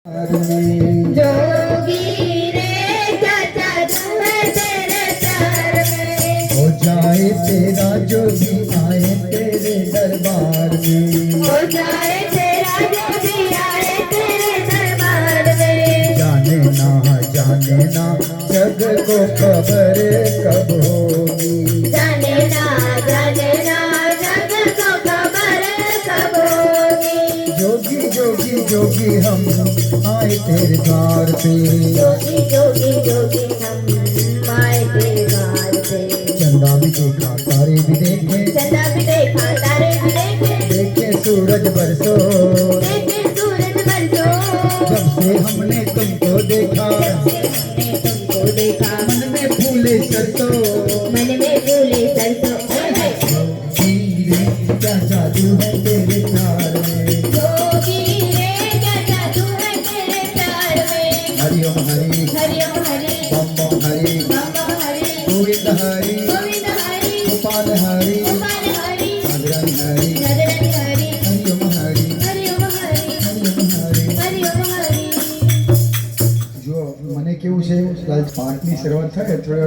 जोगी रे चाचा तू है तेरे प्यार में। हो जाए तेरा जोगी आए तेरे दरबार में। हो जाए तेरा जोगी आए तेरे दरबार में। जाने ना जग को खबर कब होगी। जाने ना जग को खबर कब होगी। जोगी जोगी जोगी हम आए तेरे द्वार पे। जोगी जोगी जोगी हम आए तेरे द्वार पे। चंदा भी देखा तारे भी देखे। चंदा भी देखा तारे भी देखे। देखे सूरज बरसो। देखे सूरज बरसो। जब से हमने तुमको देखा। जब से हमने तुमको देखा। मन में फूले सरसों। मन में फूले सरसों। क्या जादू है तेरे प्यार में। जोगी रे क्या जादू है तेरे प्यार में। हरि ओम हरि बम बम हरि गोविंद हरि गोपाल हरि नगरन हरि हरि ओम हरि हरि ओम हरि। जो મને કેવું છે પાઠની શરૂઆત થાય થોડા